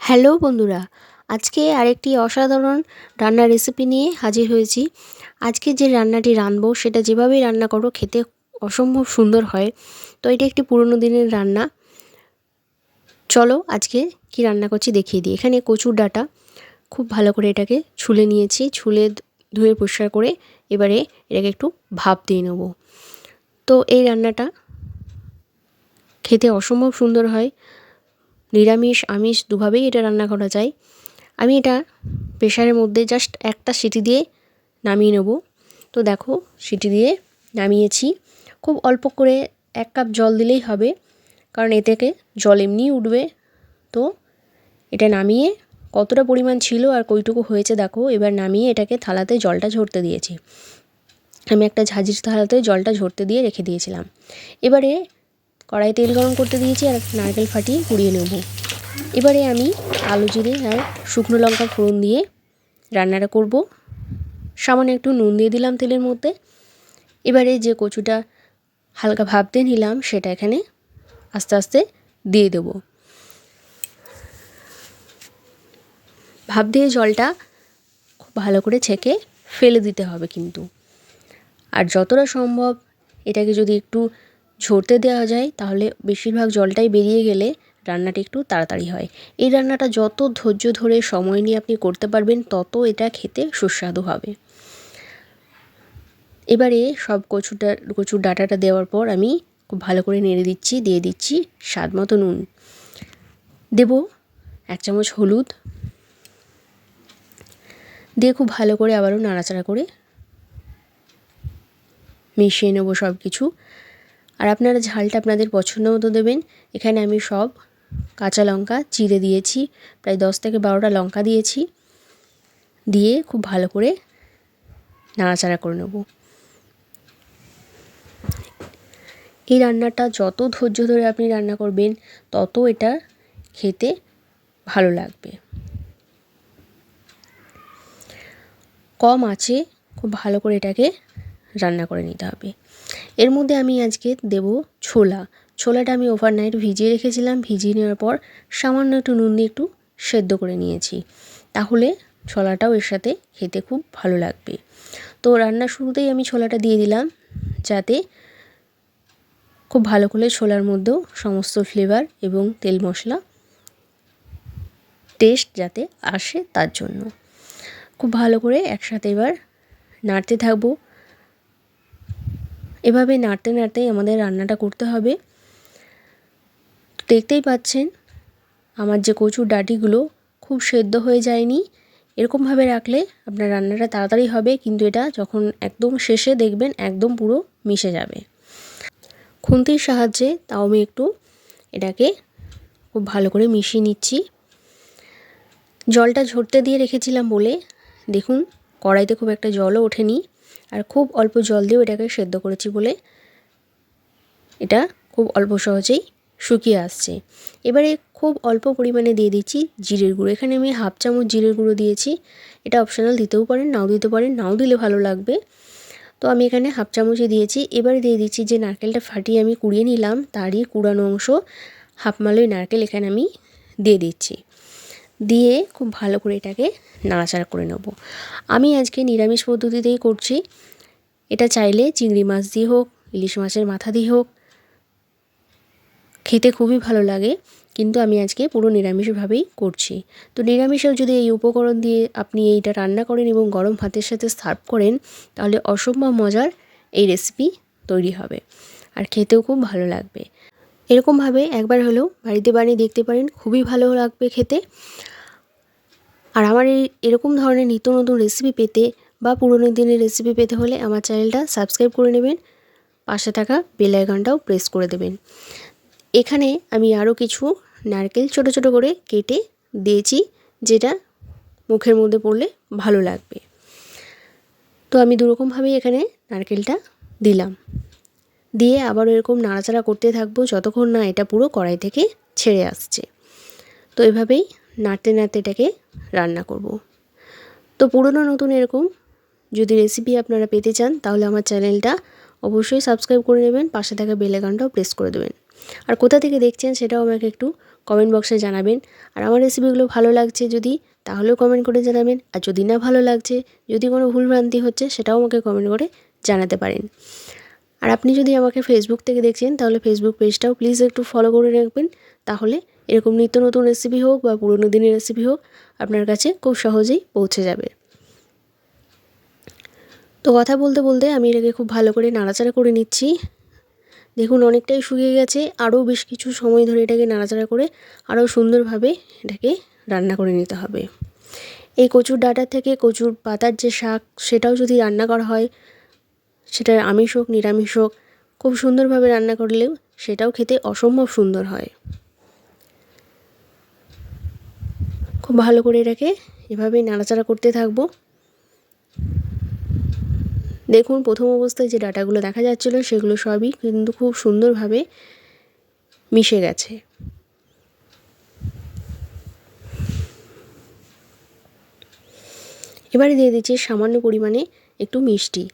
Hello বন্ধুরা, আজকে আরেকটি অসাধারণ রান্নার রেসিপি নিয়ে হাজির হয়েছি। আজকে যে রান্নাটি রাঁধবো সেটা যেভাবেই রান্না করো খেতে অসম্ভব সুন্দর হয়। তো এটা একটি পুরনো দিনের রান্না। চলো আজকে কি রান্না করছি দেখিয়ে দিই। এখানে কচুর ডাঁটা খুব ভালো করে এটাকে ছুলে নিয়েছি, ছুলে ধুয়ে পরিষ্কার করে এবারে এটাকে একটু ভাপ দিয়ে নেব। তো এই রান্নাটা খেতে অসম্ভব সুন্দর হয়। নিরামিষ আমিষ দুভাবেই এটা রান্না করা যায়। আমি এটা প্রেশারের মধ্যে জাস্ট একটা সিটি দিয়ে নামিয়ে নেব। তো দেখো সিটি দিয়ে নামিয়েছি। খুব অল্প করে 1 কাপ জল দিলেই হবে, কারণ এ থেকে জল এমনিই উঠবে। তো এটা নামিয়ে কতটা পরিমাণ ছিল আর কইটুকু হয়েছে দেখো। এবার নামিয়ে এটাকে থালাতে জলটা ঝরতে দিয়েছি। আমি একটা ঝাঁঝরির থালাতে জলটা ঝরতে দিয়ে রেখে দিয়েছিলাম। এবারে কড়াই তেল গরম করতে দিয়েছি আর নারকেল ফাটিয়ে কুড়িয়ে নেব। এবারে আমি কালো জিরে আর শুকনো লঙ্কা ফোড়ন দিয়ে রান্নাটা করব। সামান্য একটু নুন দিয়ে দিলাম তেলের মধ্যে। এবারে যে কচুটা হালকা ভাপতে নিলাম সেটা এখানে আস্তে আস্তে দিয়ে দেব। ভাপ দিয়ে জলটা খুব ভালো করে ছেঁকে ফেলে দিতে হবে কিন্তু। আর যতটা সম্ভব এটাকে যদি একটু ঝরতে দেওয়া যায় তাহলে বেশিরভাগ জলটাই বেরিয়ে গেলে রান্নাটা একটু তাড়াতাড়ি হয়। এই রান্নাটা যত ধৈর্য ধরে সময় নিয়ে আপনি করতে পারবেন তত এটা খেতে সুস্বাদু হবে। এবারে সব কচুর ডাঁটাটা দেওয়ার পর আমি খুব ভালো করে নেড়ে দিচ্ছি, দিয়ে দিচ্ছি স্বাদ মতো নুন, দেব 1 চামচ হলুদ দিয়ে খুব ভালো করে আবারও নাড়াচাড়া করে মিশিয়ে নেব সব কিছু। আর আপনারা ঝালটা আপনাদের পছন্দ মতো দেবেন। এখানে আমি সব কাঁচা লঙ্কা চিড়ে দিয়েছি, প্রায় 10 থেকে 12টা লঙ্কা দিয়েছি, দিয়ে খুব ভালো করে নাড়াচাড়া করে নেব। এই রান্নাটা যত ধৈর্য ধরে আপনি রান্না করবেন তত এটা খেতে ভালো লাগবে। কম আঁচে খুব ভালো করে এটাকে রান্না করে নিতে হবে। এর মধ্যে আমি আজকে দেব ছোলাটা আমি ওভারনাইট ভিজিয়ে রেখেছিলাম। ভিজিয়ে নেওয়ার পর সামান্য একটু নুন দিয়ে একটু সেদ্ধ করে নিয়েছি, তাহলে ছোলাটাও এর সাথে খেতে খুব ভালো লাগবে। তো রান্নার শুরুতেই আমি ছোলাটা দিয়ে দিলাম, যাতে খুব ভালো করে ছোলার মধ্যেও সমস্ত ফ্লেভার এবং তেল মশলা টেস্ট যাতে আসে তার জন্য। খুব ভালো করে একসাথে এবার নাড়তে থাকবো। এভাবে নাড়তে নাড়তেই আমাদের রান্নাটা করতে হবে। দেখতেই পাচ্ছেন আমার যে কচুর ডাঁটিগুলো খুব সেদ্ধ হয়ে যায়নি। এরকমভাবে রাখলে আপনার রান্নাটা তাড়াতাড়ি হবে, কিন্তু এটা যখন একদম শেষে দেখবেন একদম পুরো মিশে যাবে। খুন্তির সাহায্যে তাও আমি একটু এটাকে খুব ভালো করে মিশিয়ে নিচ্ছি। জলটা ঝরতে দিয়ে রেখেছিলাম বলে দেখুন কড়াইতে খুব একটা জলও ওঠেনি, আর খুব অল্প জল দিয়েও এটাকে সেদ্ধ করেছি বলে এটা খুব অল্প সহজেই শুকিয়ে আসছে। এবারে খুব অল্প পরিমাণে দিয়ে দিচ্ছি জিরের গুঁড়ো। এখানে আমি 1/2 চামচ জিরের গুঁড়ো দিয়েছি। এটা অপশনাল, দিতেও পারেন নাও দিতে পারেন, নাও দিলে ভালো লাগবে। তো আমি এখানে 1/2 চামচই দিয়েছি। এবারে দিয়ে দিচ্ছি যে নারকেলটা ফাটিয়ে আমি কুড়িয়ে নিলাম তারই কুড়ানো অংশ, হাফ মালই নারকেল এখানে আমি দিয়ে দিচ্ছি। দিয়ে খুব ভালো করে এটাকে নাড়াচাড়া করে নেব। আমি আজকে নিরামিষ পদ্ধতিতেই করছি। এটা চাইলে চিংড়ি মাছ দিয়ে হোক, ইলিশ মাছের মাথা দিয়ে হোক, খেতে খুবই ভালো লাগে, কিন্তু আমি আজকে পুরো নিরামিষভাবেই করছি। তো নিরামিষেও যদি এই উপকরণ দিয়ে আপনি এইটা রান্না করেন এবং গরম ভাতের সাথে সার্ভ করেন তাহলে অসম্ভব মজার এই রেসিপি তৈরি হবে আর খেতেও খুব ভালো লাগবে। এরকমভাবে একবার হলেও বাড়িতে বানিয়ে দেখতে পারেন, খুবই ভালো লাগবে খেতে। আর আমার এরকম ধরনের নিত্য নতুন রেসিপি পেতে বা পুরনো দিনের রেসিপি পেতে হলে আমার চ্যানেলটা সাবস্ক্রাইব করে নেবেন, পাশে থাকা বেল আইকনটাও প্রেস করে দেবেন। এখানে আমি আরও কিছু নারকেল ছোট ছোট করে কেটে দিয়েছি, যেটা মুখের মধ্যে পড়লে ভালো লাগবে। তো আমি দুরকমভাবেই এখানে নারকেলটা দিলাম, দিয়ে আবার এরকম নাড়াচাড়া করতে থাকবো যতক্ষণ না এটা পুরো কড়াই থেকে ছেড়ে আসছে। তো এভাবেই নাড়তে নাড়তে এটাকে রান্না করব। তো পুরনো নতুন এরকম যদি রেসিপি আপনারা পেতে চান তাহলে আমার চ্যানেলটা অবশ্যই সাবস্ক্রাইব করে নেবেন, পাশে থাকা বেল আইকনটাও প্রেস করে দেবেন। আর কোথা থেকে দেখছেন সেটাও আমাকে একটু কমেন্ট বক্সে জানাবেন। আর আমার রেসিপিগুলো ভালো লাগছে যদি, তাহলেও কমেন্ট করে জানাবেন। আর যদি না ভালো লাগছে, যদি কোনো ভুলভ্রান্তি হচ্ছে, সেটাও আমাকে কমেন্ট করে জানাতে পারেন। আর আপনি যদি আমাকে ফেসবুক থেকে দেখছেন, তাহলে ফেসবুক পেজটাও প্লিজ একটু ফলো করে রাখবেন। তাহলে এরকম নিত্য নতুন রেসিপি হোক বা পুরোনো দিনের রেসিপি হোক, আপনার কাছে খুব সহজেই পৌঁছে যাবে। তো কথা বলতে বলতে আমি এটাকে খুব ভালো করে নাড়াচাড়া করে নিচ্ছি। দেখুন অনেকটাই শুকিয়ে গেছে, আরও বেশ কিছু সময় ধরে এটাকে নাড়াচাড়া করে আরও সুন্দরভাবে এটাকে রান্না করে নিতে হবে। এই কচুর ডাঁটার থেকে কচুর পাতার যে শাক, সেটাও যদি রান্না করা হয়, সেটা আমিষ হোক নিরামিষ হোক, খুব সুন্দরভাবে রান্না করলেও সেটাও খেতে অসম্ভব সুন্দর হয়। খুব ভালো করে এটাকে এভাবেই নাড়াচাড়া করতে থাকবো। দেখুন প্রথম অবস্থায় যে ডাঁটাগুলো দেখা যাচ্ছিলো, সেগুলো সবই কিন্তু খুব সুন্দরভাবে মিশে গেছে। এবারে দিয়ে দিচ্ছি সামান্য পরিমাণে একটু মিষ্টি।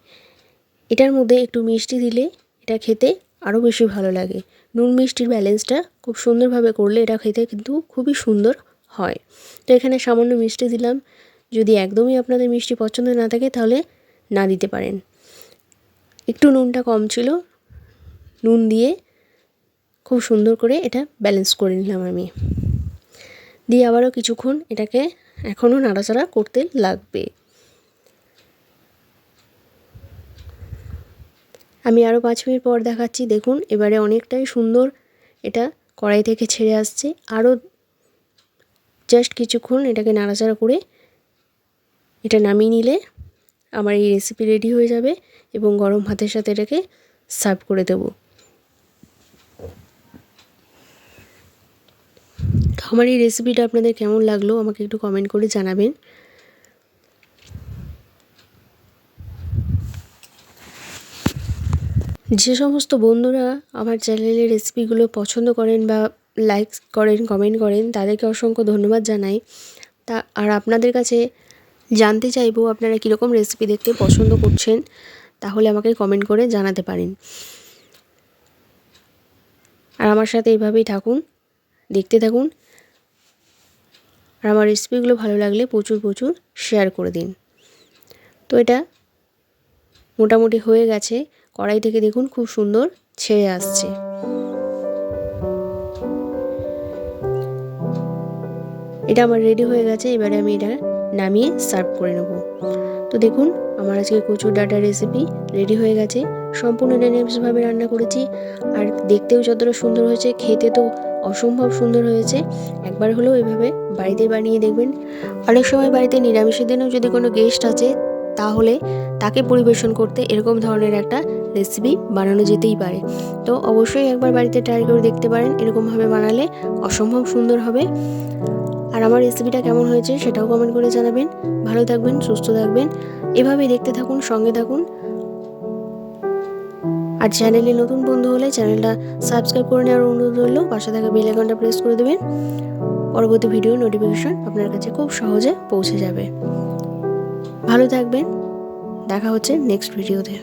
এটার মধ্যে একটু মিষ্টি দিলে এটা খেতে আরও বেশি ভালো লাগে। নুন মিষ্টির ব্যালেন্সটা খুব সুন্দরভাবে করলে এটা খেতে কিন্তু খুবই সুন্দর হয়। তো এখানে সামান্য মিষ্টি দিলাম। যদি একদমই আপনাদের মিষ্টি পছন্দ না থাকে, তাহলে না দিতে পারেন। একটু নুনটা কম ছিল, নুন দিয়ে খুব সুন্দর করে এটা ব্যালেন্স করে নিলাম আমি। দিয়ে আবারও কিছুক্ষণ এটাকে এখনও নাড়াচাড়া করতে লাগবে। আমি আরও 5 মিনিট পর দেখাচ্ছি। দেখুন এবারে অনেকটাই সুন্দর এটা কড়াই থেকে ছেড়ে আসছে। আরও জাস্ট কিছুক্ষণ এটাকে নাড়াচাড়া করে এটা নামিয়ে নিলে আমার এই রেসিপি রেডি হয়ে যাবে এবং গরম ভাতের সাথে এটাকে সার্ভ করে দেব। আমার এই রেসিপিটা আপনাদের কেমন লাগলো আমাকে একটু কমেন্ট করে জানাবেন। যে সমস্ত বন্ধুরা আমার চ্যানেলের রেসিপিগুলো পছন্দ করেন বা লাইক করেন, কমেন্ট করেন, তাদেরকে অসংখ্য ধন্যবাদ জানাই। আর আপনাদের কাছে জানতে চাইবো আপনারা কীরকম রেসিপি দেখতে পছন্দ করছেন, তাহলে আমাকে কমেন্ট করে জানাতে পারেন। আর আমার সাথে এইভাবেই থাকুন, দেখতে থাকুন। আর আমার রেসিপিগুলো ভালো লাগলে প্রচুর প্রচুর শেয়ার করে দিন। তো এটা মোটামুটি হয়ে গেছে। কড়াই থেকে দেখুন খুব সুন্দর ছেড়ে আসছে। এটা আমার রেডি হয়ে গেছে। এবারে আমি এটা নামিয়ে সার্ভ করে নেব। তো দেখুন আমার আজকে কচুর ডাঁটার রেসিপি রেডি হয়ে গেছে। সম্পূর্ণ নিরামিষভাবে রান্না করেছি, আর দেখতেও যতটা সুন্দর হয়েছে, খেতে তো অসম্ভব সুন্দর হয়েছে। একবার হলেও এভাবে বাড়িতে বানিয়ে দেখবেন। অনেক সময় বাড়িতে নিরামিষের দিনেও যদি কোনো গেস্ট আছে, তাহলে তাকে পরিবেশন করতে এরকম ধরনের একটা রেসিপি বানানো যেতেই পারে। তো অবশ্যই একবার বাড়িতে ট্রাই করে দেখতে পারেন। এরকমভাবে বানালে অসম্ভব সুন্দর হবে। আর আমার রেসিপিটা কেমন হয়েছে সেটাও কমেন্ট করে জানাবেন। ভালো থাকবেন, সুস্থ থাকবেন, এভাবেই দেখতে থাকুন, সঙ্গে থাকুন। আর চ্যানেলে নতুন বন্ধু হলে চ্যানেলটা সাবস্ক্রাইব করে নেওয়ার অনুরোধ রইল। পাশে থাকা বেল আইকনটা প্রেস করে দেবেন। পরবর্তী ভিডিও নোটিফিকেশন আপনার কাছে খুব সহজে পৌঁছে যাবে। ভালো থাকবেন, দেখা হচ্ছে নেক্সট ভিডিওতে।